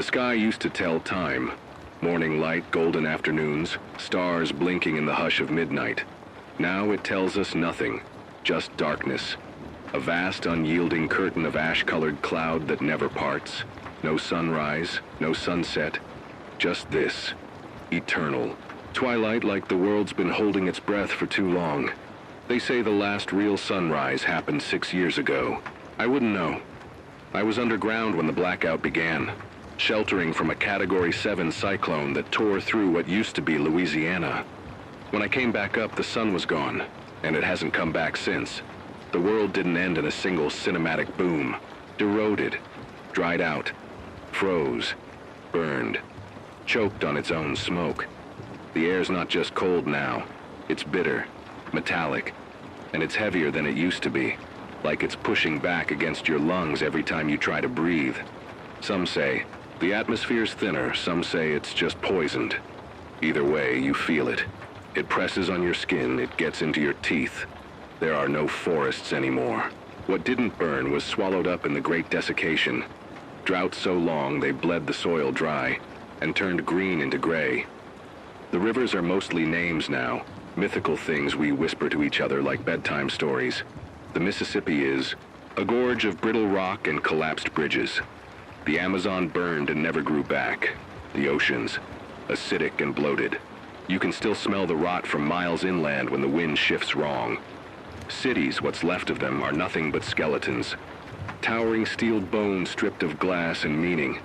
The sky used to tell time. Morning light, golden afternoons, stars blinking in the hush of midnight. Now it tells us nothing, just darkness. A vast, unyielding curtain of ash-colored cloud that never parts. No sunrise, no sunset, just this. Eternal. Twilight like the world's been holding its breath for too long. They say the last real sunrise happened 6 years ago. I wouldn't know. I was underground when the blackout began, sheltering from a Category 7 cyclone that tore through what used to be Louisiana. When I came back up, the sun was gone, and it hasn't come back since. The world didn't end in a single cinematic boom. Eroded, dried out, froze, burned, choked on its own smoke. The air's not just cold now, it's bitter, metallic, and it's heavier than it used to be, like it's pushing back against your lungs every time you try to breathe. Some say the atmosphere's thinner, some say it's just poisoned. Either way, you feel it. It presses on your skin, it gets into your teeth. There are no forests anymore. What didn't burn was swallowed up in the great desiccation. Droughts so long they bled the soil dry and turned green into gray. The rivers are mostly names now, mythical things we whisper to each other like bedtime stories. The Mississippi is a gorge of brittle rock and collapsed bridges. The Amazon burned and never grew back. The oceans, acidic and bloated. You can still smell the rot from miles inland when the wind shifts wrong. Cities, what's left of them, are nothing but skeletons. Towering steel bones stripped of glass and meaning.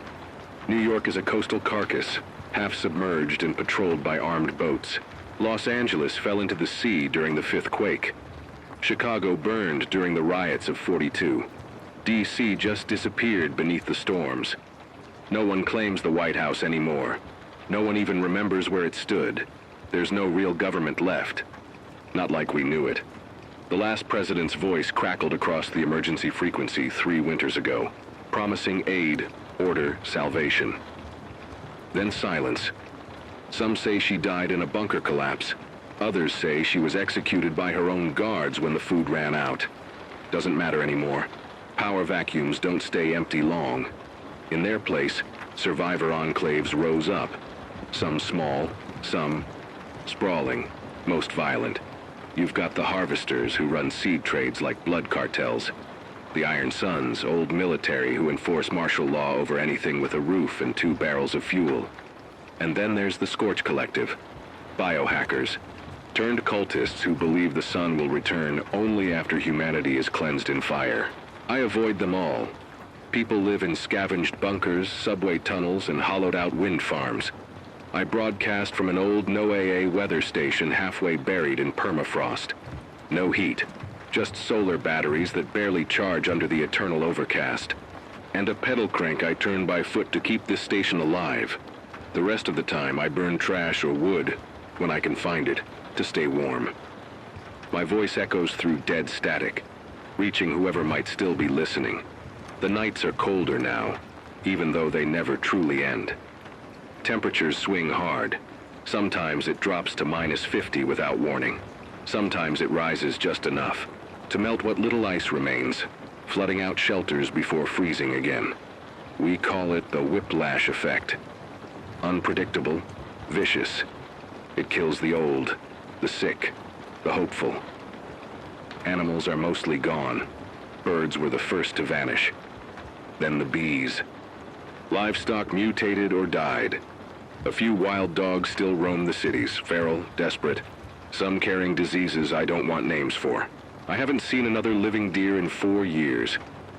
New York is a coastal carcass, half submerged and patrolled by armed boats. Los Angeles fell into the sea during the 5th quake. Chicago burned during the riots of '42. D.C. just disappeared beneath the storms. No one claims the White House anymore. No one even remembers where it stood. There's no real government left. Not like we knew it. The last president's voice crackled across the emergency frequency 3 winters ago, promising aid, order, salvation. Then silence. Some say she died in a bunker collapse. Others say she was executed by her own guards when the food ran out. Doesn't matter anymore. Power vacuums don't stay empty long. In their place, survivor enclaves rose up. Some small, some sprawling, most violent. You've got the harvesters who run seed trades like blood cartels. The Iron Sons, old military who enforce martial law over anything with a roof and 2 barrels of fuel. And then there's the Scorch Collective, biohackers, turned cultists who believe the sun will return only after humanity is cleansed in fire. I avoid them all. People live in scavenged bunkers, subway tunnels, and hollowed-out wind farms. I broadcast from an old no-AA weather station halfway buried in permafrost. No heat, just solar batteries that barely charge under the eternal overcast. And a pedal crank I turn by foot to keep this station alive. The rest of the time I burn trash or wood, when I can find it, to stay warm. My voice echoes through dead static, reaching whoever might still be listening. The nights are colder now, even though they never truly end. Temperatures swing hard. Sometimes it drops to -50 without warning. Sometimes it rises just enough to melt what little ice remains, flooding out shelters before freezing again. We call it the whiplash effect. Unpredictable, vicious. It kills the old, the sick, the hopeful. Animals are mostly gone. Birds were the first to vanish. Then the bees. Livestock mutated or died. A few wild dogs still roam the cities, feral, desperate, some carrying diseases I don't want names for. I haven't seen another living deer in 4 years.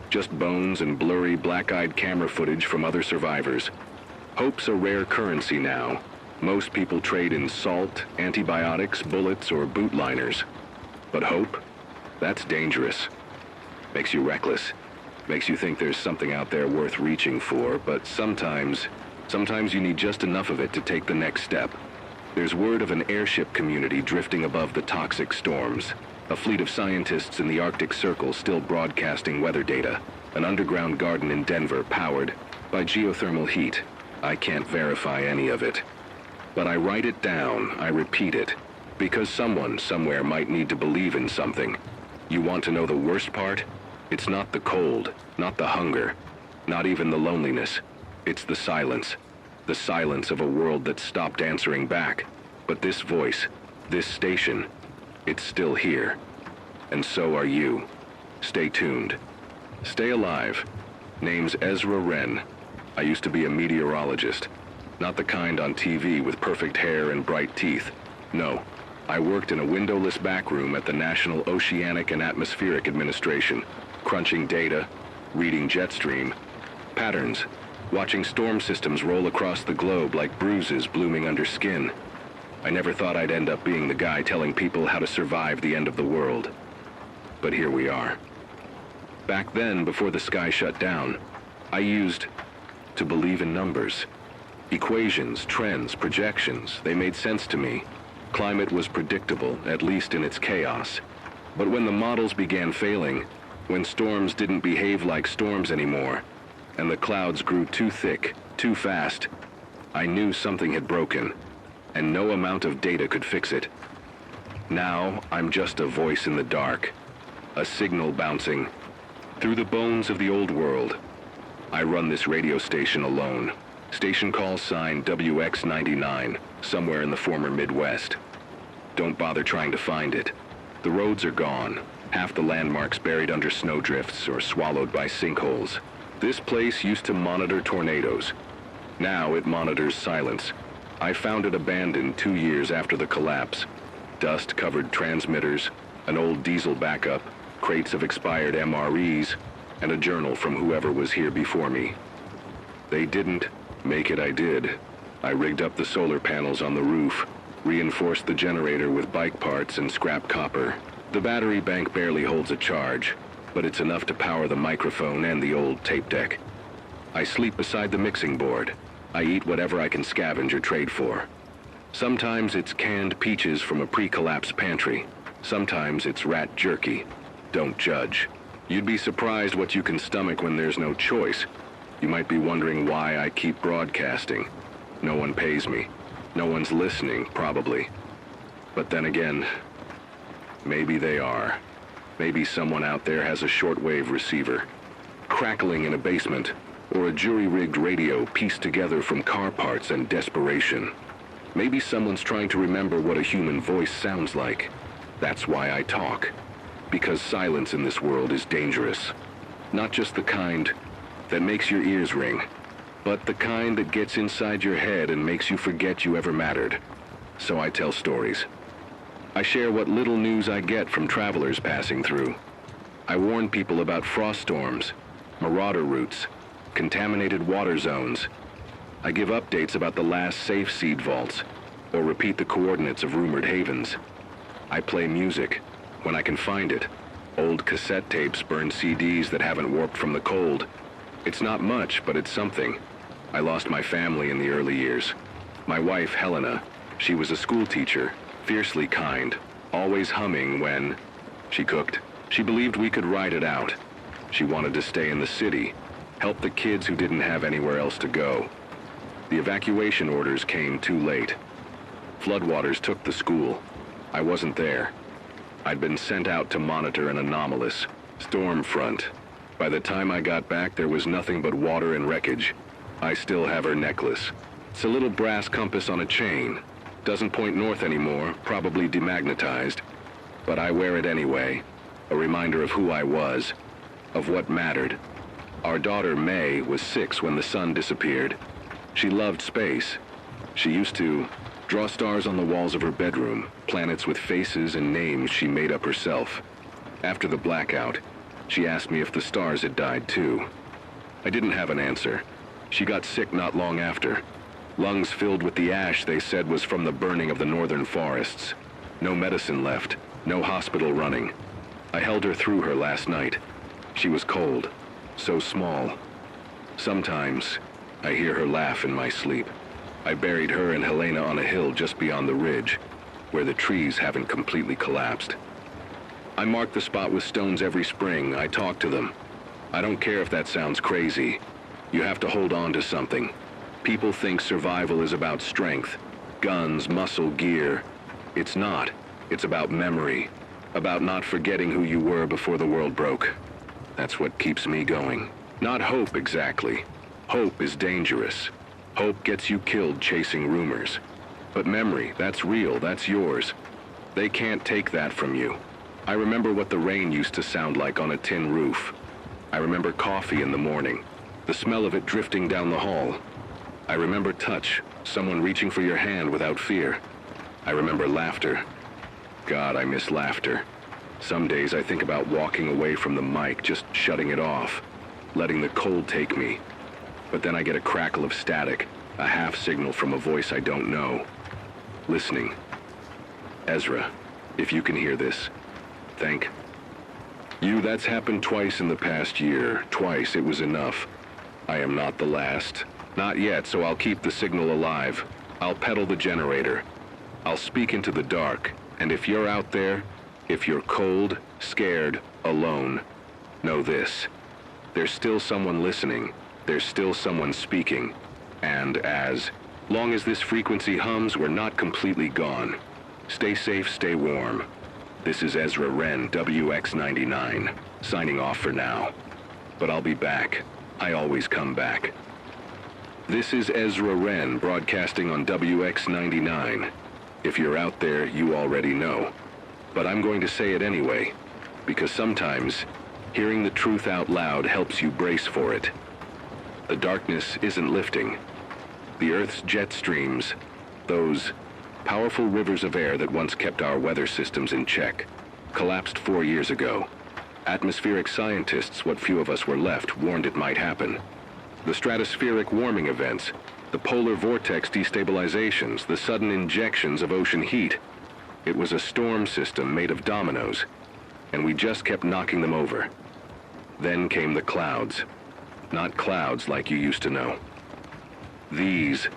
Just bones and blurry, black-eyed camera footage from other survivors. Hope's a rare currency now. Most people trade in salt, antibiotics, bullets, or boot liners. But hope? That's dangerous. Makes you reckless. Makes you think there's something out there worth reaching for, but sometimes you need just enough of it to take the next step. There's word of an airship community drifting above the toxic storms. A fleet of scientists in the Arctic Circle still broadcasting weather data. An underground garden in Denver powered by geothermal heat. I can't verify any of it. But I write it down, I repeat it, because someone somewhere might need to believe in something. You want to know the worst part? It's not the cold, not the hunger, not even the loneliness. It's the silence of a world that stopped answering back. But this voice, this station, it's still here. And so are you. Stay tuned. Stay alive. Name's Ezra Wren. I used to be a meteorologist. Not the kind on TV with perfect hair and bright teeth. No, I worked in a windowless back room at the National Oceanic and Atmospheric Administration, crunching data, reading jet stream, patterns, watching storm systems roll across the globe like bruises blooming under skin. I never thought I'd end up being the guy telling people how to survive the end of the world. But here we are. Back then, before the sky shut down, I used to believe in numbers. Equations, trends, projections, they made sense to me. Climate was predictable, at least in its chaos. But when the models began failing, when storms didn't behave like storms anymore, and the clouds grew too thick, too fast, I knew something had broken, and no amount of data could fix it. Now, I'm just a voice in the dark, a signal bouncing through the bones of the old world. I run this radio station alone. Station call sign WX99, somewhere in the former Midwest. Don't bother trying to find it. The roads are gone, half the landmarks buried under snowdrifts or swallowed by sinkholes. This place used to monitor tornadoes. Now it monitors silence. I found it abandoned 2 years after the collapse. Dust-covered transmitters, an old diesel backup, crates of expired MREs, and a journal from whoever was here before me. They didn't make it, I did. I rigged up the solar panels on the roof, reinforced the generator with bike parts and scrap copper. The battery bank barely holds a charge, but it's enough to power the microphone and the old tape deck. I sleep beside the mixing board. I eat whatever I can scavenge or trade for. Sometimes it's canned peaches from a pre-collapse pantry. Sometimes it's rat jerky. Don't judge. You'd be surprised what you can stomach when there's no choice. You might be wondering why I keep broadcasting. No one pays me. No one's listening, probably. But then again, maybe they are. Maybe someone out there has a shortwave receiver, crackling in a basement, or a jury-rigged radio pieced together from car parts and desperation. Maybe someone's trying to remember what a human voice sounds like. That's why I talk. Because silence in this world is dangerous. Not just the kind that makes your ears ring, but the kind that gets inside your head and makes you forget you ever mattered. So I tell stories. I share what little news I get from travelers passing through. I warn people about frost storms, marauder routes, contaminated water zones. I give updates about the last safe seed vaults, or repeat the coordinates of rumored havens. I play music, when I can find it. Old cassette tapes burn CDs that haven't warped from the cold. It's not much, but it's something. I lost my family in the early years. My wife, Helena, she was a school teacher, fiercely kind, always humming when she cooked. She believed we could ride it out. She wanted to stay in the city, help the kids who didn't have anywhere else to go. The evacuation orders came too late. Floodwaters took the school. I wasn't there. I'd been sent out to monitor an anomalous storm front. By the time I got back, there was nothing but water and wreckage. I still have her necklace. It's a little brass compass on a chain. Doesn't point north anymore, probably demagnetized. But I wear it anyway. A reminder of who I was, of what mattered. Our daughter, May, was 6 when the sun disappeared. She loved space. She used to draw stars on the walls of her bedroom, planets with faces and names she made up herself. After the blackout, she asked me if the stars had died too. I didn't have an answer. She got sick not long after. Lungs filled with the ash they said was from the burning of the northern forests. No medicine left, no hospital running. I held her through her last night. She was cold, so small. Sometimes, I hear her laugh in my sleep. I buried her and Helena on a hill just beyond the ridge, where the trees haven't completely collapsed. I mark the spot with stones every spring. I talk to them. I don't care if that sounds crazy. You have to hold on to something. People think survival is about strength, guns, muscle, gear. It's not. It's about memory, about not forgetting who you were before the world broke. That's what keeps me going. Not hope exactly, Hope is dangerous. Hope gets you killed chasing rumors. But memory, that's real, that's yours. They can't take that from you. I remember what the rain used to sound like on a tin roof. I remember coffee in the morning, the smell of it drifting down the hall. I remember touch, someone reaching for your hand without fear. I remember laughter. God, I miss laughter. Some days I think about walking away from the mic, just shutting it off, letting the cold take me. But then I get a crackle of static, a half signal from a voice I don't know. Listening. Ezra, if you can hear this, thank you. That's happened twice in the past year. Twice, it was enough. I am not the last. Not yet, so I'll keep the signal alive. I'll pedal the generator. I'll speak into the dark, and if you're out there, if you're cold, scared, alone, know this. There's still someone listening. There's still someone speaking. And as long as this frequency hums, we're not completely gone. Stay safe, stay warm. This is Ezra Wren, WX99, signing off for now. But I'll be back. I always come back. This is Ezra Wren, broadcasting on WX99. If you're out there, you already know. But I'm going to say it anyway, because sometimes hearing the truth out loud helps you brace for it. The darkness isn't lifting. The Earth's jet streams, those powerful rivers of air that once kept our weather systems in check, collapsed 4 years ago. Atmospheric scientists, what few of us were left, warned it might happen. The stratospheric warming events, the polar vortex destabilizations, the sudden injections of ocean heat. It was a storm system made of dominoes, and we just kept knocking them over. Then came the clouds. Not clouds like you used to know. These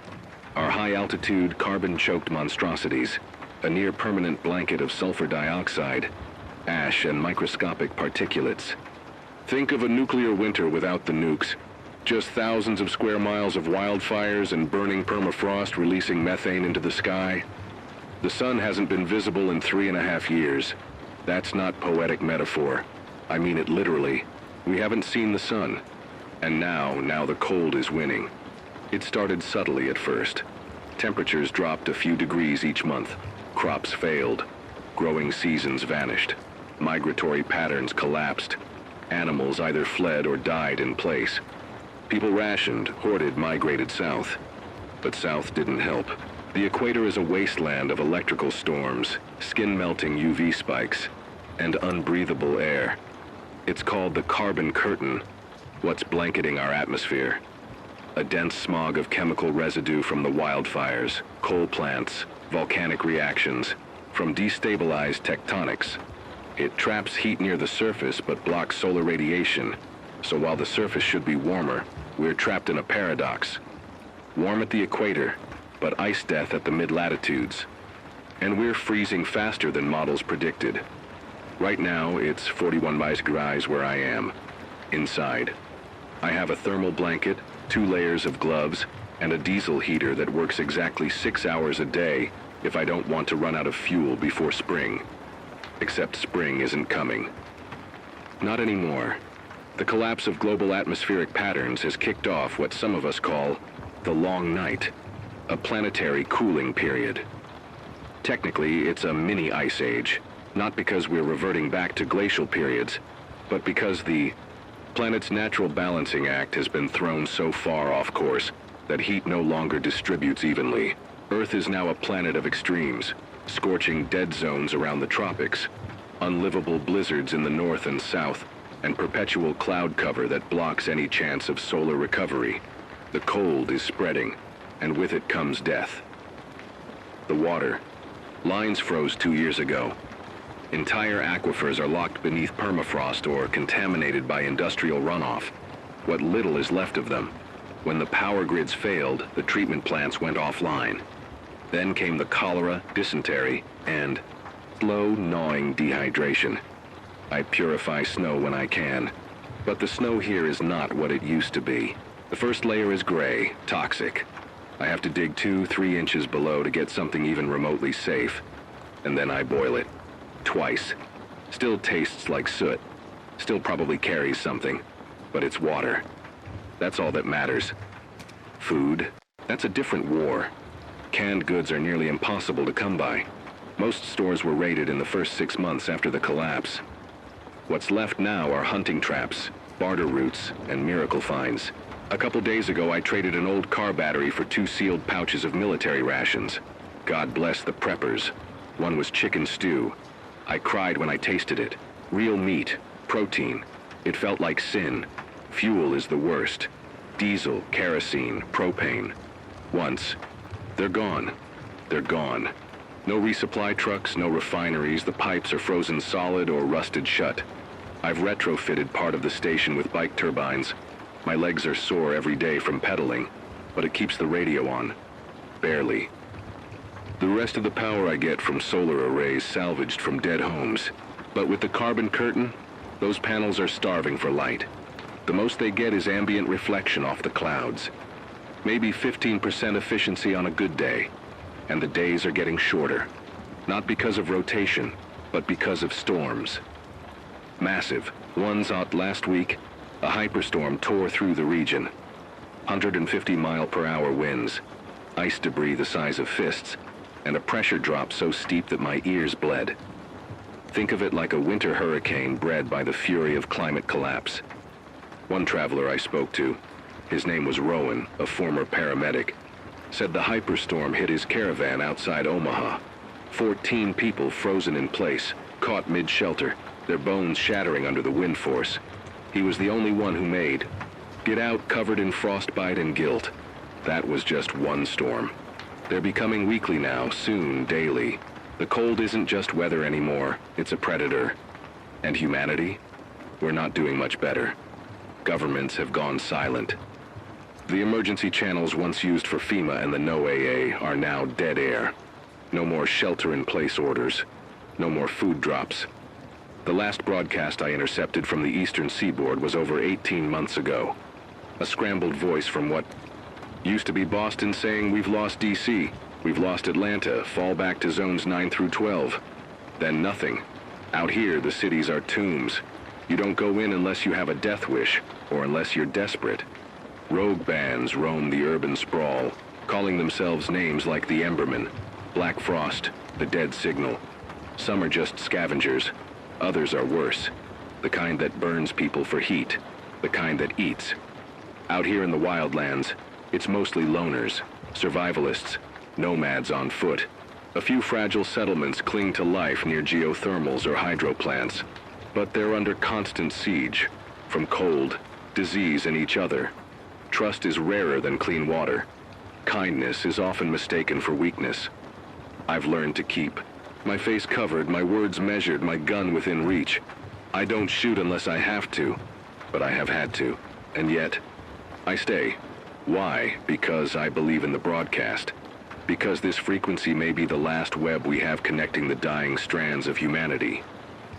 are high-altitude, carbon-choked monstrosities, a near-permanent blanket of sulfur dioxide, ash, and microscopic particulates. Think of a nuclear winter without the nukes. Just thousands of square miles of wildfires and burning permafrost releasing methane into the sky. The sun hasn't been visible in 3.5 years. That's not poetic metaphor. I mean it literally. We haven't seen the sun. And now the cold is winning. It started subtly at first. Temperatures dropped a few degrees each month. Crops failed. Growing seasons vanished. Migratory patterns collapsed. Animals either fled or died in place. People rationed, hoarded, migrated south. But south didn't help. The equator is a wasteland of electrical storms, skin-melting UV spikes, and unbreathable air. It's called the carbon curtain, what's blanketing our atmosphere. A dense smog of chemical residue from the wildfires, coal plants, volcanic reactions, from destabilized tectonics. It traps heat near the surface but blocks solar radiation. So while the surface should be warmer, we're trapped in a paradox. Warm at the equator, but ice death at the mid-latitudes. And we're freezing faster than models predicted. Right now, it's 41 degrees where I am, inside. I have a thermal blanket, 2 layers of gloves, and a diesel heater that works exactly 6 hours a day if I don't want to run out of fuel before spring. Except spring isn't coming. Not anymore. The collapse of global atmospheric patterns has kicked off what some of us call the long night, a planetary cooling period. Technically, it's a mini ice age, not because we're reverting back to glacial periods, but because the planet's natural balancing act has been thrown so far off course that heat no longer distributes evenly. Earth is now a planet of extremes, scorching dead zones around the tropics, unlivable blizzards in the north and south, and perpetual cloud cover that blocks any chance of solar recovery. The cold is spreading, and with it comes death. The water. Lines froze 2 years ago. Entire aquifers are locked beneath permafrost or contaminated by industrial runoff. What little is left of them. When the power grids failed, the treatment plants went offline. Then came the cholera, dysentery, and slow, gnawing dehydration. I purify snow when I can, but the snow here is not what it used to be. The first layer is gray, toxic. I have to dig 2-3 inches below to get something even remotely safe, and then I boil it. Twice. Still tastes like soot. Still probably carries something, but it's water. That's all that matters. Food? That's a different war. Canned goods are nearly impossible to come by. Most stores were raided in the first 6 months after the collapse. What's left now are hunting traps, barter routes, and miracle finds. A couple days ago, I traded an old car battery for 2 sealed pouches of military rations. God bless the preppers. One was chicken stew. I cried when I tasted it. Real meat, protein. It felt like sin. Fuel is the worst. Diesel, kerosene, propane. Once. They're gone. They're gone. No resupply trucks, no refineries. The pipes are frozen solid or rusted shut. I've retrofitted part of the station with bike turbines. My legs are sore every day from pedaling, but it keeps the radio on. Barely. The rest of the power I get from solar arrays salvaged from dead homes. But with the carbon curtain, those panels are starving for light. The most they get is ambient reflection off the clouds. Maybe 15% efficiency on a good day. And the days are getting shorter. Not because of rotation, but because of storms. Massive. Ones out last week, a hyperstorm tore through the region. 150-mile-per-hour winds, ice debris the size of fists, and a pressure drop so steep that my ears bled. Think of it like a winter hurricane bred by the fury of climate collapse. One traveler I spoke to, his name was Rowan, a former paramedic, said the hyperstorm hit his caravan outside Omaha. 14 people frozen in place, caught mid-shelter, their bones shattering under the wind force. He was the only one who made. Get out covered in frostbite and guilt. That was just one storm. They're becoming weekly now, soon daily. The cold isn't just weather anymore, it's a predator. And humanity? We're not doing much better. Governments have gone silent. The emergency channels once used for FEMA and the NOAA are now dead air. No more shelter-in-place orders. No more food drops. The last broadcast I intercepted from the eastern seaboard was over 18 months ago. A scrambled voice from what used to be Boston saying, "We've lost DC, we've lost Atlanta, fall back to zones 9 through 12. Then nothing. Out here, the cities are tombs. You don't go in unless you have a death wish, or unless you're desperate. Rogue bands roam the urban sprawl, calling themselves names like the Embermen, Black Frost, the Dead Signal. Some are just scavengers. Others are worse. The kind that burns people for heat. The kind that eats. Out here in the wildlands, it's mostly loners, survivalists, nomads on foot. A few fragile settlements cling to life near geothermals or hydro plants, but they're under constant siege, from cold, disease, and each other. Trust is rarer than clean water. Kindness is often mistaken for weakness. I've learned to keep my face covered, my words measured, my gun within reach. I don't shoot unless I have to, but I have had to, and yet, I stay. Why? Because I believe in the broadcast. Because this frequency may be the last web we have connecting the dying strands of humanity.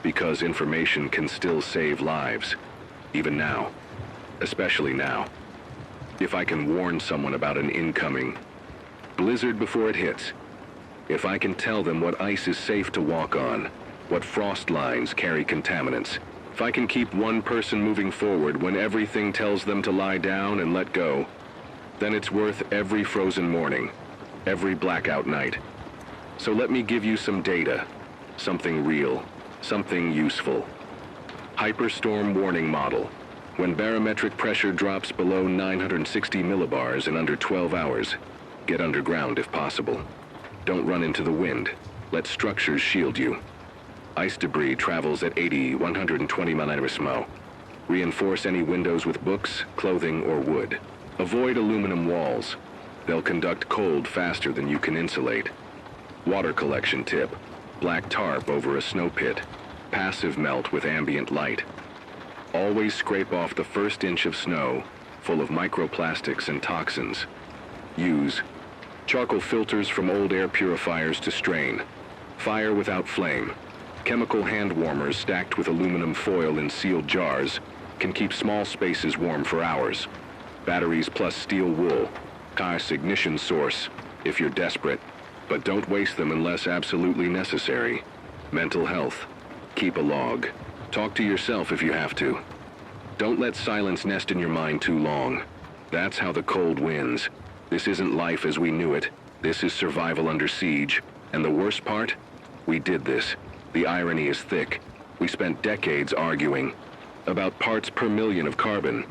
Because information can still save lives, even now, especially now. If I can warn someone about an incoming blizzard before it hits, if I can tell them what ice is safe to walk on, what frost lines carry contaminants, if I can keep one person moving forward when everything tells them to lie down and let go, then it's worth every frozen morning, every blackout night. So let me give you some data, something real, something useful. Hyperstorm warning model. When barometric pressure drops below 960 millibars in under 12 hours, get underground if possible. Don't run into the wind. Let structures shield you. Ice debris travels at 80, 120 mm. Reinforce any windows with books, clothing, or wood. Avoid aluminum walls. They'll conduct cold faster than you can insulate. Water collection tip. Black tarp over a snow pit. Passive melt with ambient light. Always scrape off the first inch of snow, full of microplastics and toxins. Use charcoal filters from old air purifiers to strain. Fire without flame. Chemical hand warmers stacked with aluminum foil in sealed jars can keep small spaces warm for hours. Batteries plus steel wool. Car's ignition source, if you're desperate. But don't waste them unless absolutely necessary. Mental health. Keep a log. Talk to yourself if you have to. Don't let silence nest in your mind too long. That's how the cold wins. This isn't life as we knew it. This is survival under siege. And the worst part? We did this. The irony is thick. We spent decades arguing about parts per million of carbon,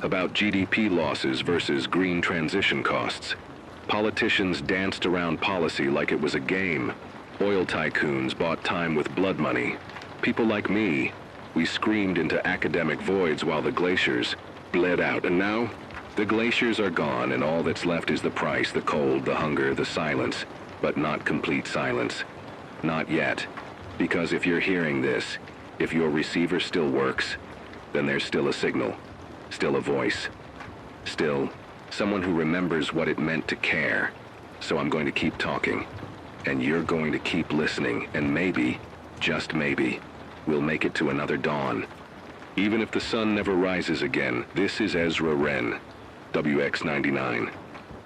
about GDP losses versus green transition costs. Politicians danced around policy like it was a game. Oil tycoons bought time with blood money. People like me, we screamed into academic voids while the glaciers bled out. And now, the glaciers are gone and all that's left is the price, the cold, the hunger, the silence. But not complete silence. Not yet. Because if you're hearing this, if your receiver still works, then there's still a signal, still a voice, still someone who remembers what it meant to care. So I'm going to keep talking, and you're going to keep listening, and maybe, just maybe, we'll make it to another dawn. Even if the sun never rises again, this is Ezra Wren, WX99,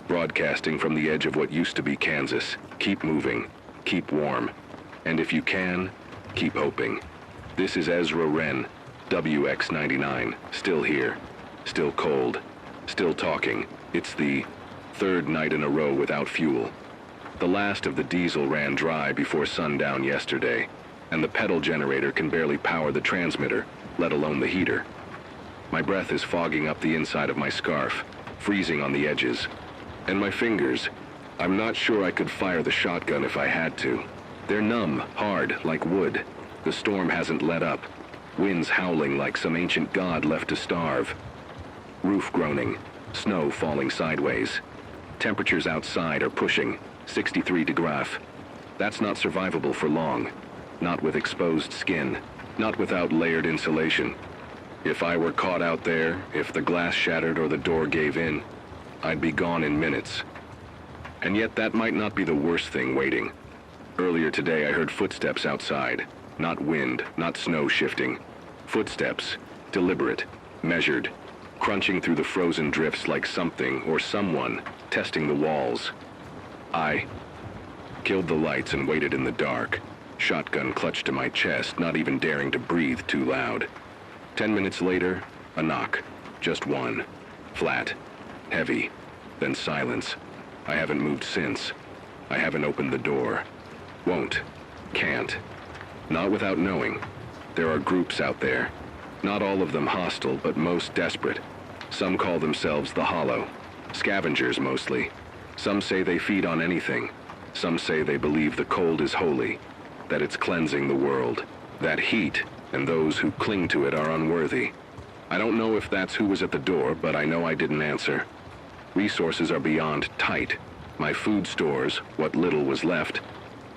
broadcasting from the edge of what used to be Kansas. Keep moving, keep warm, and if you can, keep hoping. This is Ezra Wren, WX99, still here, still cold, still talking. It's the third night in a row without fuel. The last of the diesel ran dry before sundown yesterday, and the pedal generator can barely power the transmitter, let alone the heater. My breath is fogging up the inside of my scarf, freezing on the edges. And my fingers, I'm not sure I could fire the shotgun if I had to. They're numb, hard, like wood. The storm hasn't let up. Winds howling like some ancient god left to starve. Roof groaning, snow falling sideways. Temperatures outside are pushing 63 degrees. That's not survivable for long. Not with exposed skin. Not without layered insulation. If I were caught out there, if the glass shattered or the door gave in, I'd be gone in minutes. And yet that might not be the worst thing waiting. Earlier today I heard footsteps outside. Not wind, not snow shifting. Footsteps, deliberate, measured, crunching through the frozen drifts like something or someone testing the walls. I killed the lights and waited in the dark, shotgun clutched to my chest, not even daring to breathe too loud. 10 minutes later, a knock. Just one. Flat. Heavy. Then silence. I haven't moved since. I haven't opened the door. Won't. Can't. Not without knowing. There are groups out there. Not all of them hostile, but most desperate. Some call themselves the Hollow. Scavengers, mostly. Some say they feed on anything. Some say they believe the cold is holy, that it's cleansing the world, that heat and those who cling to it are unworthy. I don't know if that's who was at the door, but I know I didn't answer. Resources are beyond tight. My food stores, what little was left,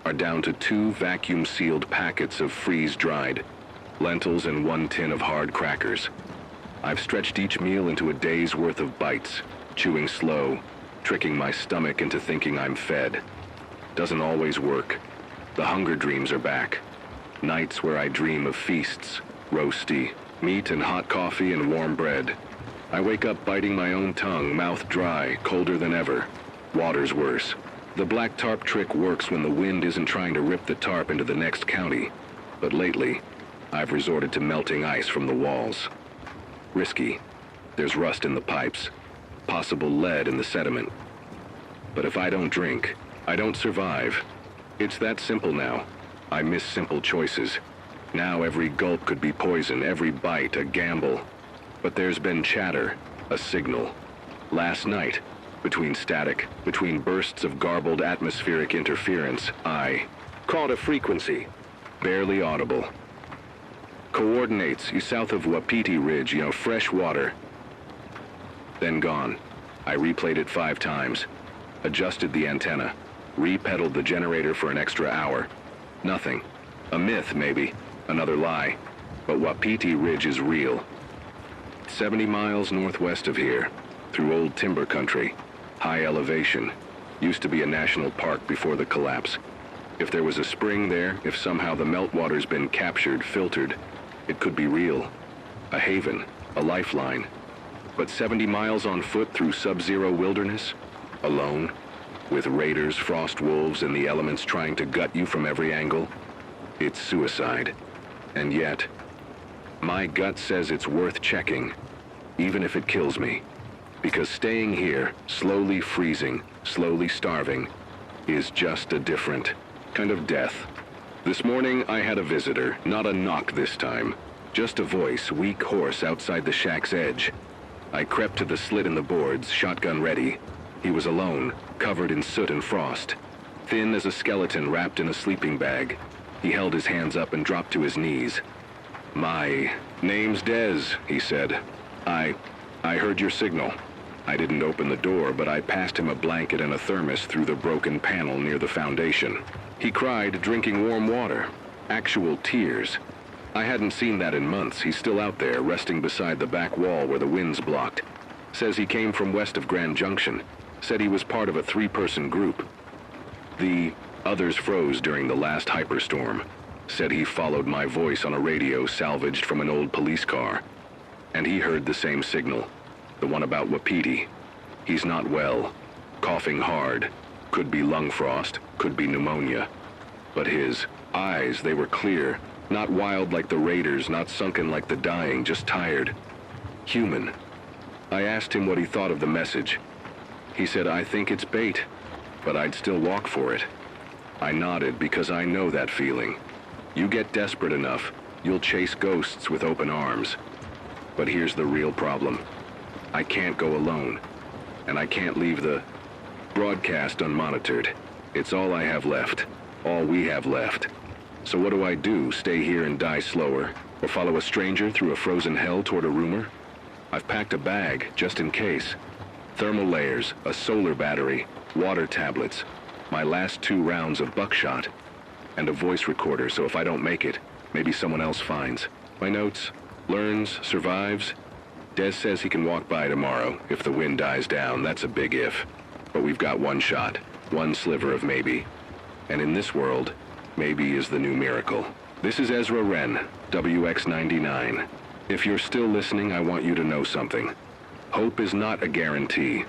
are down to 2 vacuum-sealed packets of freeze-dried lentils and 1 tin of hard crackers. I've stretched each meal into a day's worth of bites, chewing slow, tricking my stomach into thinking I'm fed. Doesn't always work. The hunger dreams are back. Nights where I dream of feasts, roasty, meat and hot coffee and warm bread. I wake up biting my own tongue, mouth dry, colder than ever. Water's worse. The black tarp trick works when the wind isn't trying to rip the tarp into the next county. But lately, I've resorted to melting ice from the walls. Risky. There's rust in the pipes. Possible lead in the sediment. But if I don't drink, I don't survive. It's that simple now. I miss simple choices. Now every gulp could be poison, every bite a gamble. But there's been chatter, a signal. Last night, between static, between bursts of garbled atmospheric interference, I caught a frequency, barely audible. Coordinates, you south of Wapiti Ridge, fresh water. Then gone. I replayed it 5 times, adjusted the antenna, re-pedaled the generator for an extra hour. Nothing. A myth, maybe. Another lie. But Wapiti Ridge is real. 70 miles northwest of here, through old timber country. High elevation. Used to be a national park before the collapse. If there was a spring there, if somehow the meltwater's been captured, filtered, it could be real. A haven, a lifeline. But 70 miles on foot through sub-zero wilderness? Alone? With raiders, frost wolves, and the elements trying to gut you from every angle? It's suicide. And yet, my gut says it's worth checking, even if it kills me. Because staying here, slowly freezing, slowly starving, is just a different kind of death. This morning, I had a visitor, not a knock this time. Just a voice, weak, hoarse, outside the shack's edge. I crept to the slit in the boards, shotgun ready. He was alone, covered in soot and frost. Thin as a skeleton wrapped in a sleeping bag. He held his hands up and dropped to his knees. "My name's Dez," he said. I heard your signal. I didn't open the door, but I passed him a blanket and a thermos through the broken panel near the foundation. He cried, drinking warm water. Actual tears. I hadn't seen that in months. He's still out there, resting beside the back wall where the wind's blocked. Says he came from west of Grand Junction. Said he was part of a 3-person group. The others froze during the last hyperstorm. Said he followed my voice on a radio salvaged from an old police car. And he heard the same signal. The one about Wapiti. He's not well. Coughing hard. Could be lung frost. Could be pneumonia. But his eyes, they were clear. Not wild like the raiders, not sunken like the dying, just tired. Human. I asked him what he thought of the message. He said, "I think it's bait, but I'd still walk for it." I nodded because I know that feeling. You get desperate enough, you'll chase ghosts with open arms. But here's the real problem. I can't go alone, and I can't leave the broadcast unmonitored. It's all I have left, all we have left. So what do I do, stay here and die slower, or follow a stranger through a frozen hell toward a rumor? I've packed a bag, just in case. Thermal layers, a solar battery, water tablets, my last 2 rounds of buckshot, and a voice recorder so if I don't make it, maybe someone else finds. My notes, learns, survives. Des says he can walk by tomorrow, if the wind dies down. That's a big if. But we've got one shot, one sliver of maybe. And in this world, maybe is the new miracle. This is Ezra Wren, WX99. If you're still listening, I want you to know something. Hope is not a guarantee.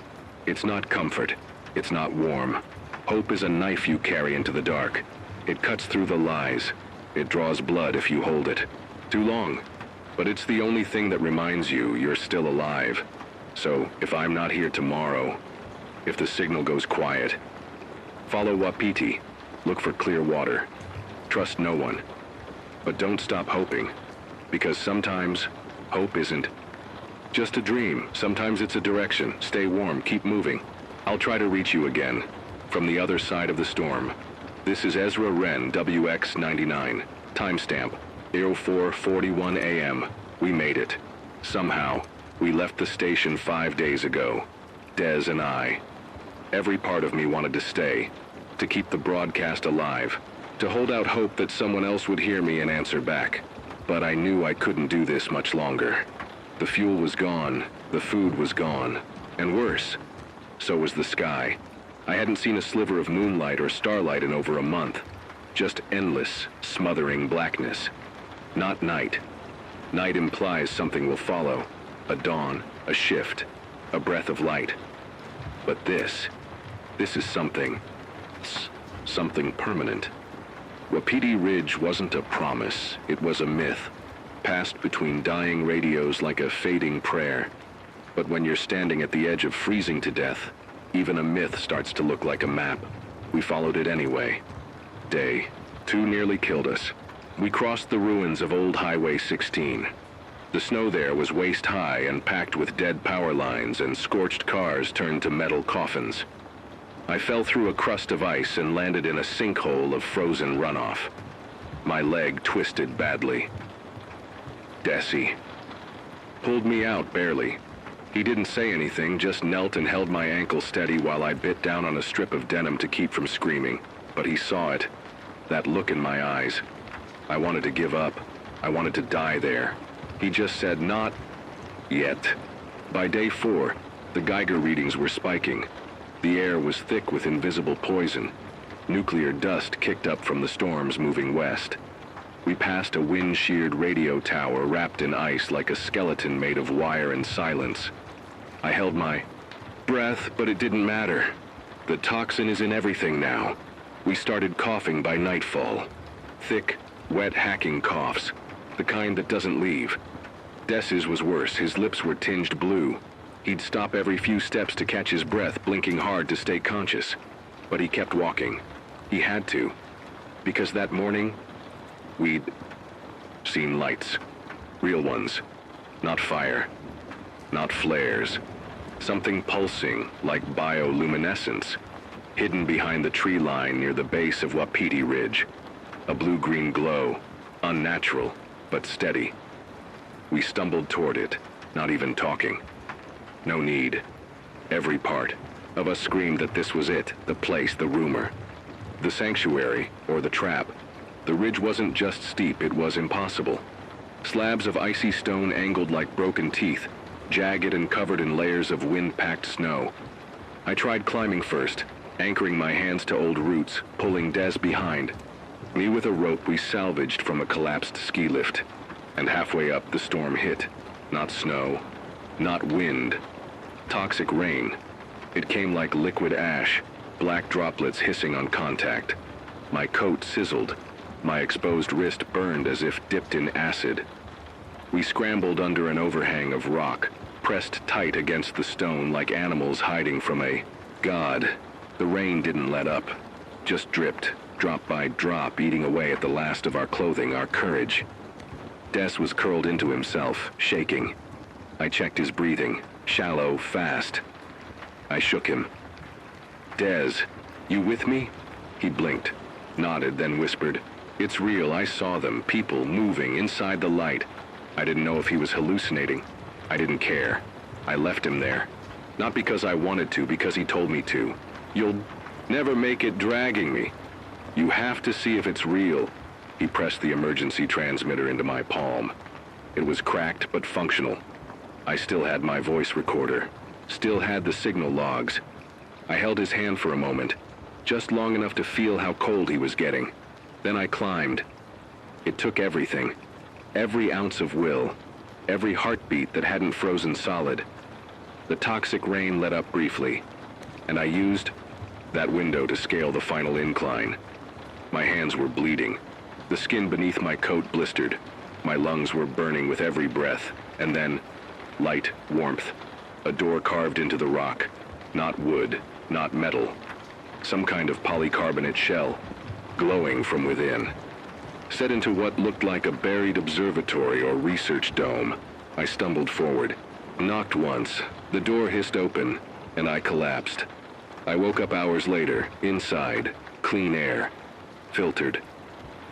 It's not comfort. It's not warm. Hope is a knife you carry into the dark. It cuts through the lies. It draws blood if you hold it. Too long. But it's the only thing that reminds you you're still alive. So, if I'm not here tomorrow, if the signal goes quiet, follow Wapiti. Look for clear water. Trust no one. But don't stop hoping. Because sometimes, hope isn't just a dream. Sometimes it's a direction. Stay warm, keep moving. I'll try to reach you again, from the other side of the storm. This is Ezra Wren, WX99. Timestamp, 04:41 a.m. We made it. Somehow, we left the station 5 days ago. Des and I. Every part of me wanted to stay, to keep the broadcast alive, to hold out hope that someone else would hear me and answer back. But I knew I couldn't do this much longer. The fuel was gone, the food was gone, and worse, so was the sky. I hadn't seen a sliver of moonlight or starlight in over a month. Just endless, smothering blackness. Not night. Night implies something will follow. A dawn, a shift, a breath of light. But this is something. Something permanent. Wapiti Ridge wasn't a promise, it was a myth, passed between dying radios like a fading prayer. But when you're standing at the edge of freezing to death, even a myth starts to look like a map. We followed it anyway. Day 2 nearly killed us. We crossed the ruins of old Highway 16. The snow there was waist-high and packed with dead power lines, and scorched cars turned to metal coffins. I fell through a crust of ice and landed in a sinkhole of frozen runoff. My leg twisted badly. Desi pulled me out barely. He didn't say anything, just knelt and held my ankle steady while I bit down on a strip of denim to keep from screaming. But he saw it, that look in my eyes. I wanted to give up. I wanted to die there. He just said, "Not yet." By day 4, the Geiger readings were spiking. The air was thick with invisible poison. Nuclear dust kicked up from the storms moving west. We passed a wind-sheared radio tower wrapped in ice like a skeleton made of wire and silence. I held my breath, but it didn't matter. The toxin is in everything now. We started coughing by nightfall. Thick, wet hacking coughs. The kind that doesn't leave. Des's was worse. His lips were tinged blue. He'd stop every few steps to catch his breath, blinking hard to stay conscious. But he kept walking. He had to. Because that morning, we'd seen lights. Real ones. Not fire. Not flares. Something pulsing, like bioluminescence, hidden behind the tree line near the base of Wapiti Ridge. A blue-green glow, unnatural, but steady. We stumbled toward it, not even talking. No need. Every part of us screamed that this was it, the place, the rumor. The sanctuary, or the trap. The ridge wasn't just steep, it was impossible. Slabs of icy stone angled like broken teeth, jagged and covered in layers of wind-packed snow. I tried climbing first, anchoring my hands to old roots, pulling Des behind. Me with a rope we salvaged from a collapsed ski lift. And halfway up, the storm hit. Not snow, not wind. Toxic rain. It came like liquid ash, black droplets hissing on contact. My coat sizzled. My exposed wrist burned as if dipped in acid. We scrambled under an overhang of rock, pressed tight against the stone like animals hiding from a god. The rain didn't let up, just dripped, drop by drop, eating away at the last of our clothing, our courage. Des was curled into himself, shaking. I checked his breathing, shallow, fast. I shook him. Des, you with me? He blinked, nodded, then whispered, "It's real, I saw them, people moving inside the light." I didn't know if he was hallucinating. I didn't care. I left him there. Not because I wanted to, because he told me to. "You'll never make it dragging me. You have to see if it's real." He pressed the emergency transmitter into my palm. It was cracked but functional. I still had my voice recorder. Still had the signal logs. I held his hand for a moment, just long enough to feel how cold he was getting. Then I climbed. It took everything. Every ounce of will. Every heartbeat that hadn't frozen solid. The toxic rain let up briefly, and I used that window to scale the final incline. My hands were bleeding. The skin beneath my coat blistered. My lungs were burning with every breath. And then, light, warmth. A door carved into the rock. Not wood, not metal. Some kind of polycarbonate shell, glowing from within. Set into what looked like a buried observatory or research dome. I stumbled forward. Knocked once. The door hissed open, and I collapsed. I woke up hours later, inside. Clean air. Filtered.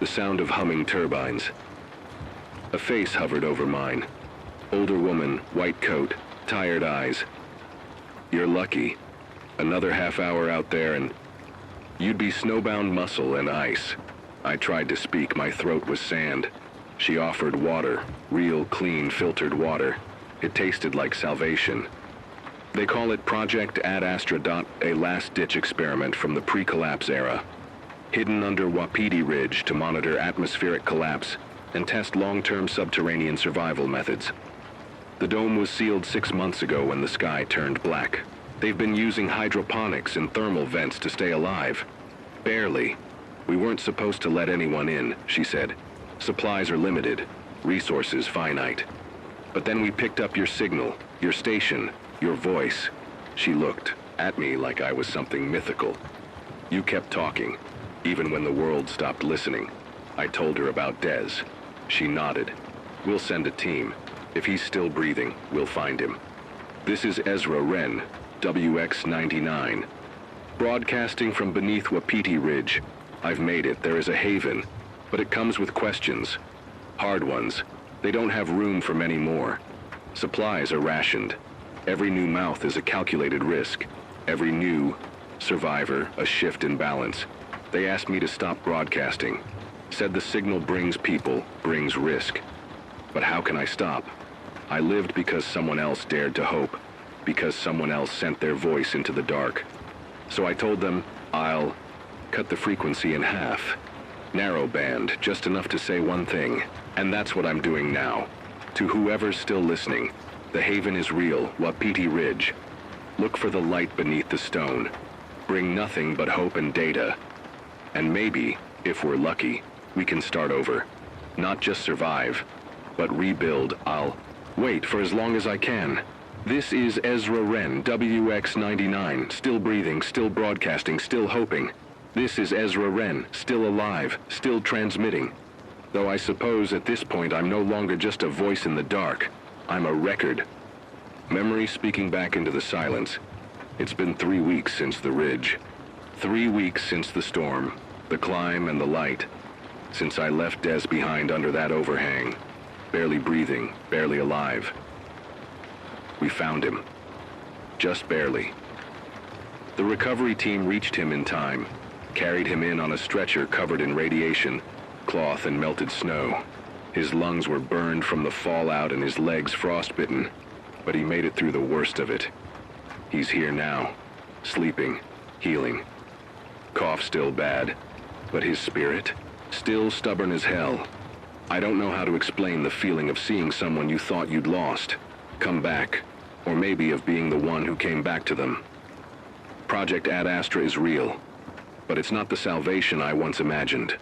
The sound of humming turbines. A face hovered over mine. Older woman, white coat, tired eyes. "You're lucky. Another half hour out there and you'd be snowbound muscle and ice." I tried to speak, my throat was sand. She offered water, real, clean, filtered water. It tasted like salvation. They call it Project Ad Astra. A last-ditch experiment from the pre-collapse era. Hidden under Wapiti Ridge to monitor atmospheric collapse and test long-term subterranean survival methods. The dome was sealed 6 months ago when the sky turned black. They've been using hydroponics and thermal vents to stay alive. Barely. "We weren't supposed to let anyone in," she said. "Supplies are limited, resources finite. But then we picked up your signal, your station, your voice." She looked at me like I was something mythical. "You kept talking, even when the world stopped listening." I told her about Des. She nodded. "We'll send a team. If he's still breathing, we'll find him." This is Ezra Wren, WX-99. Broadcasting from beneath Wapiti Ridge. I've made it. There is a haven, but it comes with questions. Hard ones. They don't have room for many more. Supplies are rationed. Every new mouth is a calculated risk. Every new survivor, a shift in balance. They asked me to stop broadcasting. Said the signal brings people, brings risk. But how can I stop? I lived because someone else dared to hope, because someone else sent their voice into the dark. So I told them, I'll cut the frequency in half. Narrow band, just enough to say one thing. And that's what I'm doing now. To whoever's still listening, the haven is real, Wapiti Ridge. Look for the light beneath the stone. Bring nothing but hope and data. And maybe, if we're lucky, we can start over. Not just survive, but rebuild. I'll wait for as long as I can. This is Ezra Wren, WX-99, still breathing, still broadcasting, still hoping. This is Ezra Wren, still alive, still transmitting. Though I suppose at this point I'm no longer just a voice in the dark. I'm a record. Memory speaking back into the silence. It's been 3 weeks since the ridge. 3 weeks since the storm, the climb and the light. Since I left Des behind under that overhang. Barely breathing, barely alive. We found him. Just barely. The recovery team reached him in time, carried him in on a stretcher covered in radiation, cloth and melted snow. His lungs were burned from the fallout and his legs frostbitten, but he made it through the worst of it. He's here now, sleeping, healing. Cough still bad, but his spirit, still stubborn as hell. I don't know how to explain the feeling of seeing someone you thought you'd lost come back, or maybe of being the one who came back to them. Project Ad Astra is real, but it's not the salvation I once imagined.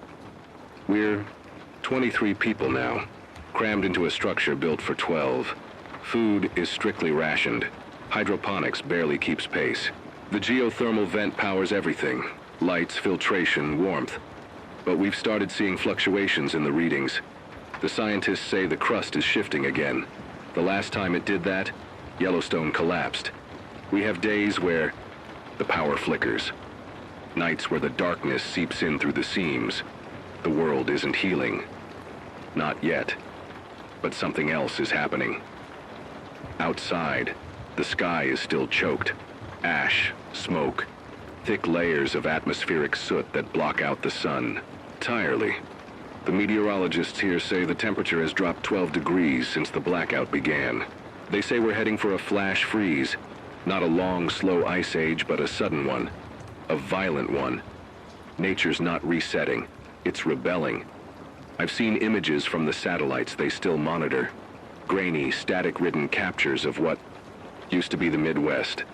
We're 23 people now, crammed into a structure built for 12. Food is strictly rationed. Hydroponics barely keeps pace. The geothermal vent powers everything. Lights, filtration, warmth. But we've started seeing fluctuations in the readings. The scientists say the crust is shifting again. The last time it did that, Yellowstone collapsed. We have days where the power flickers. Nights where the darkness seeps in through the seams. The world isn't healing. Not yet. But something else is happening. Outside, the sky is still choked. Ash, smoke, thick layers of atmospheric soot that block out the sun. Entirely. The meteorologists here say the temperature has dropped 12 degrees since the blackout began. They say we're heading for a flash freeze. Not a long, slow ice age, but a sudden one. A violent one. Nature's not resetting. It's rebelling. I've seen images from the satellites they still monitor. Grainy, static-ridden captures of what used to be the Midwest.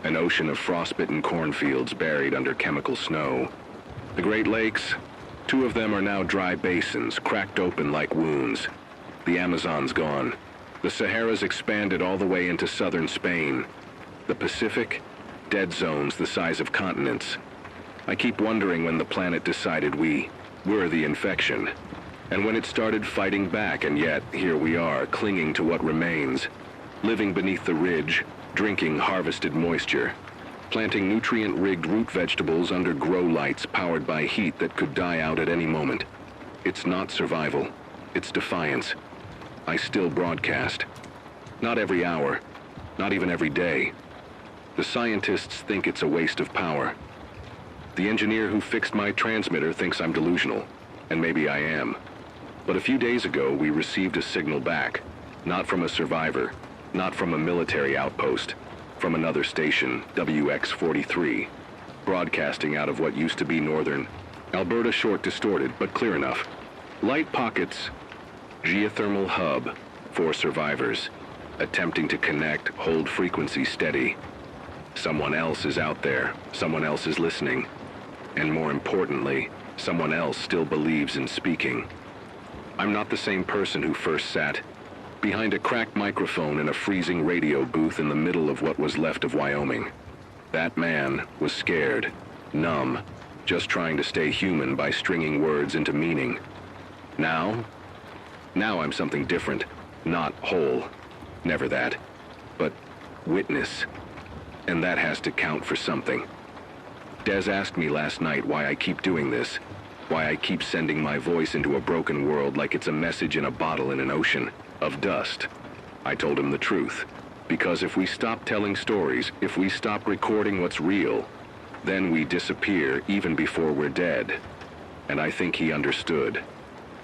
An ocean of frostbitten cornfields buried under chemical snow. The Great Lakes, 2 of them are now dry basins, cracked open like wounds. The Amazon's gone. The Sahara's expanded all the way into southern Spain. The Pacific, dead zones the size of continents. I keep wondering when the planet decided we were the infection. And when it started fighting back, and yet, here we are, clinging to what remains. Living beneath the ridge, drinking harvested moisture. Planting nutrient-rigged root vegetables under grow lights powered by heat that could die out at any moment. It's not survival. It's defiance. I still broadcast. Not every hour. Not even every day. The scientists think it's a waste of power. The engineer who fixed my transmitter thinks I'm delusional. And maybe I am. But a few days ago, we received a signal back. Not from a survivor. Not from a military outpost. From another station, WX-43, broadcasting out of what used to be northern Alberta, short distorted, but clear enough. Light pockets, geothermal hub for survivors, attempting to connect, hold frequency steady. Someone else is out there, someone else is listening, and more importantly, someone else still believes in speaking. I'm not the same person who first sat behind a cracked microphone in a freezing radio booth in the middle of what was left of Wyoming. That man was scared, numb, just trying to stay human by stringing words into meaning. Now I'm something different, not whole, never that, but witness. And that has to count for something. Des asked me last night why I keep doing this, why I keep sending my voice into a broken world like it's a message in a bottle in an ocean of dust. I told him the truth. Because if we stop telling stories, if we stop recording what's real, then we disappear even before we're dead. And I think he understood.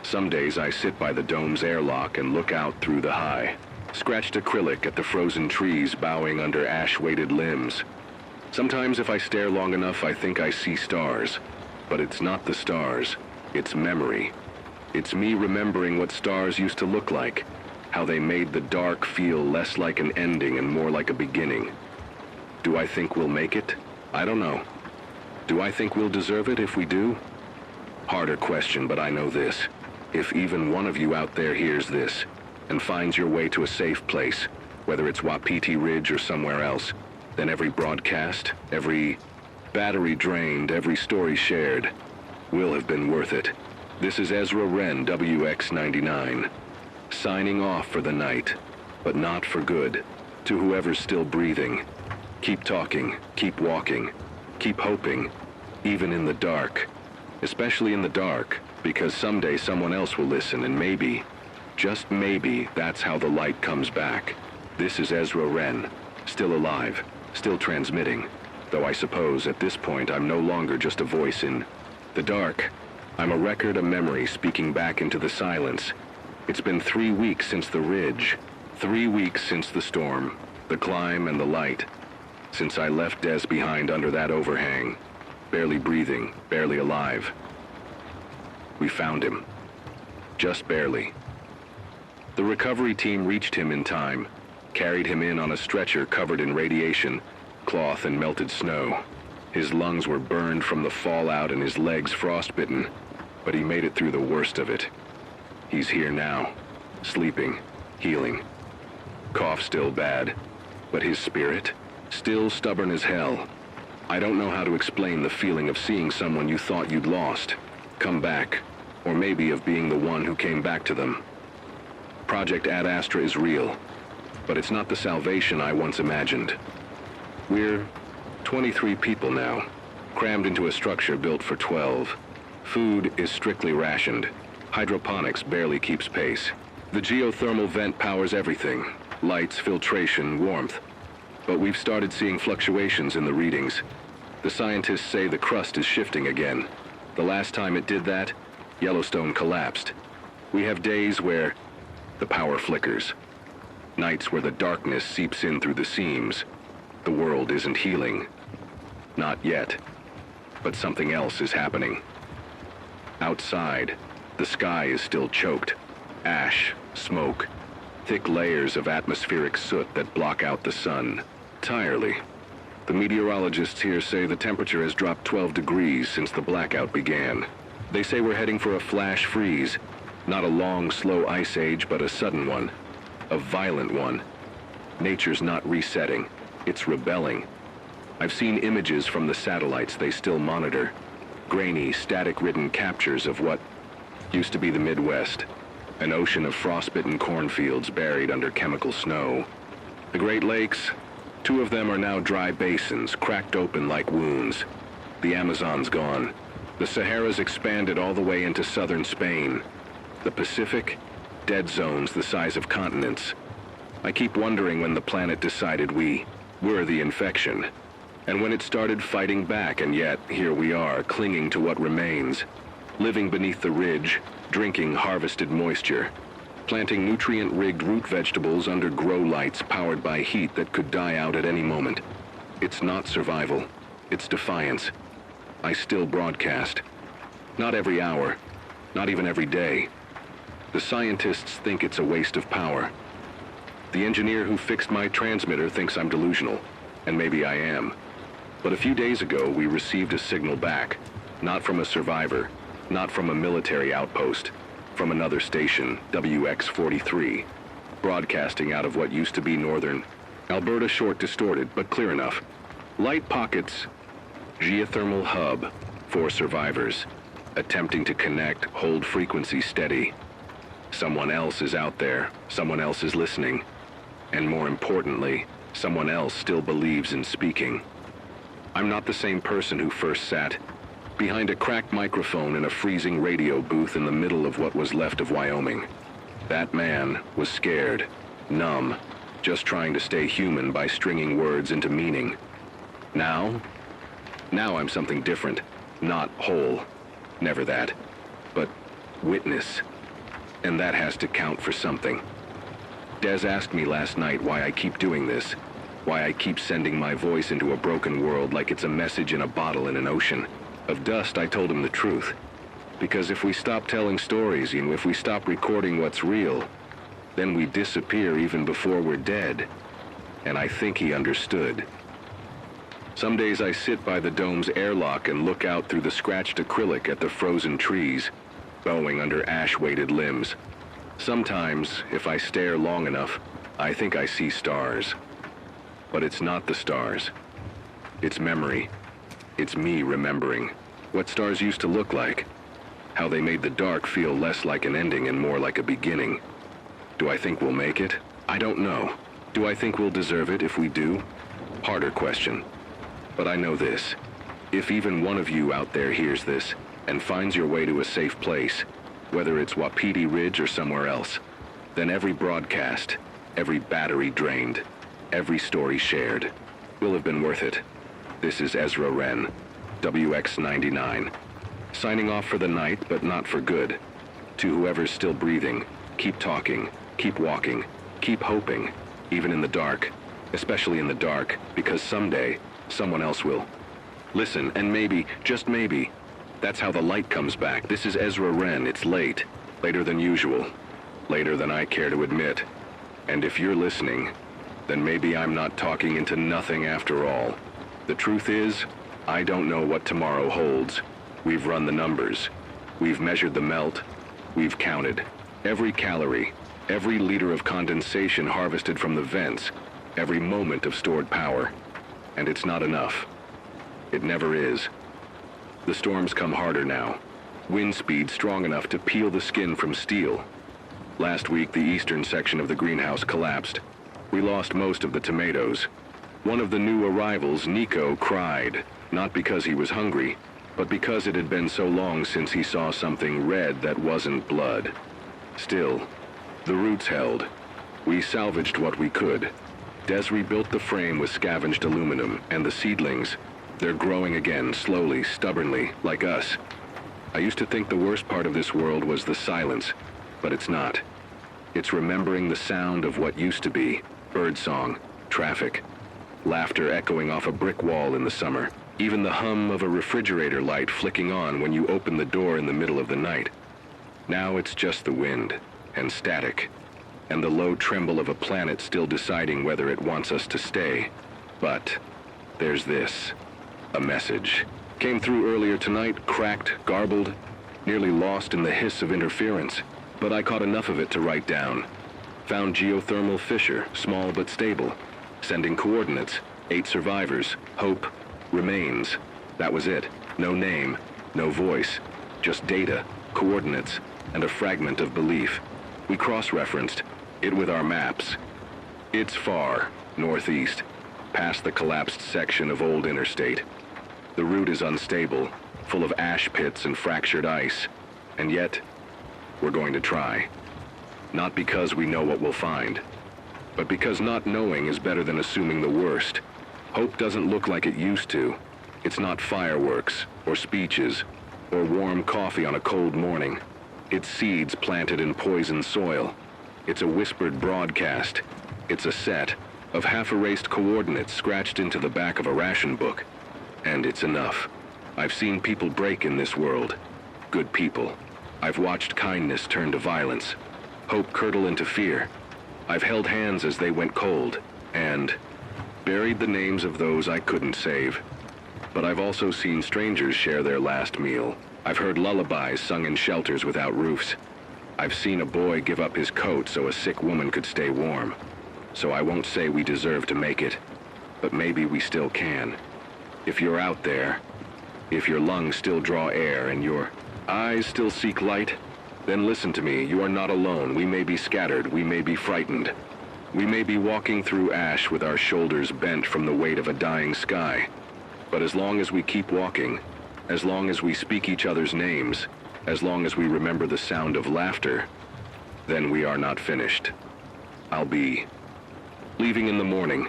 Some days I sit by the dome's airlock and look out through the high, scratched acrylic at the frozen trees bowing under ash-weighted limbs. Sometimes if I stare long enough, I think I see stars. But it's not the stars, it's memory. It's me remembering what stars used to look like, how they made the dark feel less like an ending and more like a beginning. Do I think we'll make it? I don't know. Do I think we'll deserve it if we do? Harder question, but I know this. If even one of you out there hears this and finds your way to a safe place, whether it's Wapiti Ridge or somewhere else, then every broadcast, every battery drained, every story shared will have been worth it. This is Ezra Wren, WX99, signing off for the night, but not for good. To whoever's still breathing, keep talking, keep walking, keep hoping, even in the dark. Especially in the dark, because someday someone else will listen, and maybe, just maybe, that's how the light comes back. This is Ezra Wren, still alive, still transmitting, though I suppose at this point I'm no longer just a voice in the dark. I'm a record, a memory speaking back into the silence. It's been 3 weeks since the ridge, 3 weeks since the storm, the climb and the light, since I left Des behind under that overhang, barely breathing, barely alive. We found him. Just barely. The recovery team reached him in time, carried him in on a stretcher covered in radiation, cloth and melted snow. His lungs were burned from the fallout and his legs frostbitten, but he made it through the worst of it. He's here now, sleeping, healing. Cough still bad, but his spirit, still stubborn as hell. I don't know how to explain the feeling of seeing someone you thought you'd lost come back, or maybe of being the one who came back to them. Project Ad Astra is real, but it's not the salvation I once imagined. We're 23 people now, crammed into a structure built for 12. Food is strictly rationed. Hydroponics barely keeps pace. The geothermal vent powers everything. Lights, filtration, warmth. But we've started seeing fluctuations in the readings. The scientists say the crust is shifting again. The last time it did that, Yellowstone collapsed. We have days where the power flickers. Nights where the darkness seeps in through the seams. The world isn't healing. Not yet. But something else is happening. Outside, the sky is still choked. Ash, smoke, thick layers of atmospheric soot that block out the sun. Entirely. The meteorologists here say the temperature has dropped 12 degrees since the blackout began. They say we're heading for a flash freeze. Not a long, slow ice age, but a sudden one. A violent one. Nature's not resetting. It's rebelling. I've seen images from the satellites they still monitor. Grainy, static-ridden captures of what used to be the Midwest. An ocean of frostbitten cornfields buried under chemical snow. The Great Lakes, 2 of them are now dry basins, cracked open like wounds. The Amazon's gone. The Sahara's expanded all the way into southern Spain. The Pacific, dead zones the size of continents. I keep wondering when the planet decided we were the infection. And when it started fighting back, and yet, here we are, clinging to what remains. Living beneath the ridge, drinking harvested moisture. Planting nutrient-rigged root vegetables under grow lights powered by heat that could die out at any moment. It's not survival. It's defiance. I still broadcast. Not every hour. Not even every day. The scientists think it's a waste of power. The engineer who fixed my transmitter thinks I'm delusional, and maybe I am. But a few days ago, we received a signal back. Not from a survivor, not from a military outpost. From another station, WX43, broadcasting out of what used to be northern Alberta, short distorted, but clear enough. Light pockets, geothermal hub for survivors, attempting to connect, hold frequency steady. Someone else is out there, someone else is listening, and more importantly, someone else still believes in speaking. I'm not the same person who first sat behind a cracked microphone in a freezing radio booth in the middle of what was left of Wyoming. That man was scared, numb, just trying to stay human by stringing words into meaning. Now I'm something different, not whole, never that, but witness. And that has to count for something. Des asked me last night why I keep doing this, why I keep sending my voice into a broken world like it's a message in a bottle in an ocean. Of dust, I told him the truth. Because if we stop telling stories, if we stop recording what's real, then we disappear even before we're dead. And I think he understood. Some days I sit by the dome's airlock and look out through the scratched acrylic at the frozen trees, bowing under ash-weighted limbs. Sometimes, if I stare long enough, I think I see stars. But it's not the stars. It's memory. It's me remembering what stars used to look like. How they made the dark feel less like an ending and more like a beginning. Do I think we'll make it? I don't know. Do I think we'll deserve it if we do? Harder question. But I know this. If even one of you out there hears this and finds your way to a safe place, whether it's Wapiti Ridge or somewhere else, then every broadcast, every battery drained, every story shared will have been worth it. This is Ezra Wren, WX99, signing off for the night, but not for good. To whoever's still breathing, keep talking, keep walking, keep hoping, even in the dark, especially in the dark, because someday, someone else will. Listen, and maybe, just maybe, that's how the light comes back. This is Ezra Wren. It's late. Later than usual. Later than I care to admit. And if you're listening, then maybe I'm not talking into nothing after all. The truth is, I don't know what tomorrow holds. We've run the numbers. We've measured the melt. We've counted every calorie, every liter of condensation harvested from the vents, every moment of stored power. And it's not enough. It never is. The storms come harder now. Wind speed strong enough to peel the skin from steel. Last week, the eastern section of the greenhouse collapsed. We lost most of the tomatoes. One of the new arrivals, Nico, cried, not because he was hungry, but because it had been so long since he saw something red that wasn't blood. Still, the roots held. We salvaged what we could. Des rebuilt the frame with scavenged aluminum, and the seedlings, they're growing again, slowly, stubbornly, like us. I used to think the worst part of this world was the silence, but it's not. It's remembering the sound of what used to be, birdsong, traffic, laughter echoing off a brick wall in the summer, even the hum of a refrigerator light flicking on when you open the door in the middle of the night. Now it's just the wind, and static, and the low tremble of a planet still deciding whether it wants us to stay. But there's this. A message. Came through earlier tonight, cracked, garbled, nearly lost in the hiss of interference. But I caught enough of it to write down. Found geothermal fissure, small but stable. Sending coordinates, 8 survivors, hope, remains. That was it. No name, no voice. Just data, coordinates, and a fragment of belief. We cross-referenced it with our maps. It's far, northeast, past the collapsed section of old interstate. The route is unstable, full of ash pits and fractured ice. And yet, we're going to try. Not because we know what we'll find, but because not knowing is better than assuming the worst. Hope doesn't look like it used to. It's not fireworks, or speeches, or warm coffee on a cold morning. It's seeds planted in poisoned soil. It's a whispered broadcast. It's a set of half-erased coordinates scratched into the back of a ration book. And it's enough. I've seen people break in this world. Good people. I've watched kindness turn to violence. Hope curdle into fear. I've held hands as they went cold. And buried the names of those I couldn't save. But I've also seen strangers share their last meal. I've heard lullabies sung in shelters without roofs. I've seen a boy give up his coat so a sick woman could stay warm. So I won't say we deserve to make it. But maybe we still can. If you're out there, if your lungs still draw air and your eyes still seek light, then listen to me. You are not alone. We may be scattered. We may be frightened. We may be walking through ash with our shoulders bent from the weight of a dying sky. But as long as we keep walking, as long as we speak each other's names, as long as we remember the sound of laughter, then we are not finished. I'll be leaving in the morning.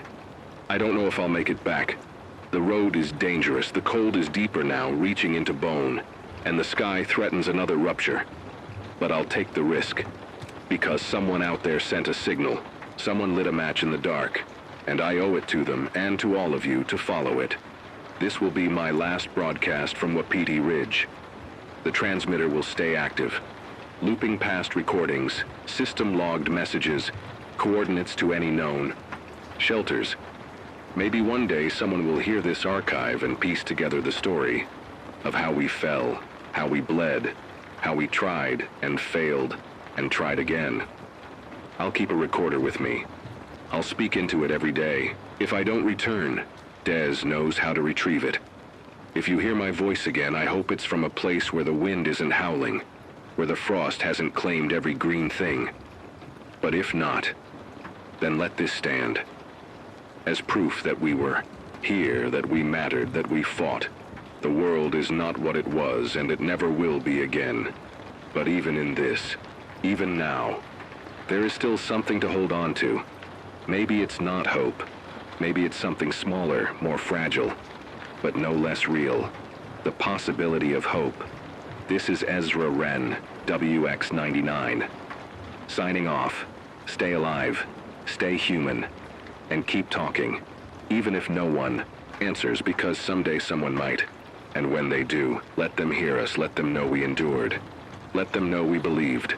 I don't know if I'll make it back. The road is dangerous. The cold is deeper now, reaching into bone, and the sky threatens another rupture. But I'll take the risk, because someone out there sent a signal. Someone lit a match in the dark, and I owe it to them and to all of you to follow it. This will be my last broadcast from Wapiti Ridge. The transmitter will stay active, looping past recordings, system-logged messages, coordinates to any known shelters. Maybe one day someone will hear this archive and piece together the story of how we fell, how we bled, how we tried and failed and tried again. I'll keep a recorder with me, I'll speak into it every day. If I don't return, Des knows how to retrieve it. If you hear my voice again, I hope it's from a place where the wind isn't howling, where the frost hasn't claimed every green thing. But if not, then let this stand as proof that we were here, that we mattered, that we fought. The world is not what it was, and it never will be again. But even in this, even now, there is still something to hold on to. Maybe it's not hope. Maybe it's something smaller, more fragile, but no less real. The possibility of hope. This is Ezra Wren, WX99. Signing off. Stay alive, stay human, and keep talking. Even if no one answers, because someday someone might. And when they do, let them hear us, let them know we endured. Let them know we believed.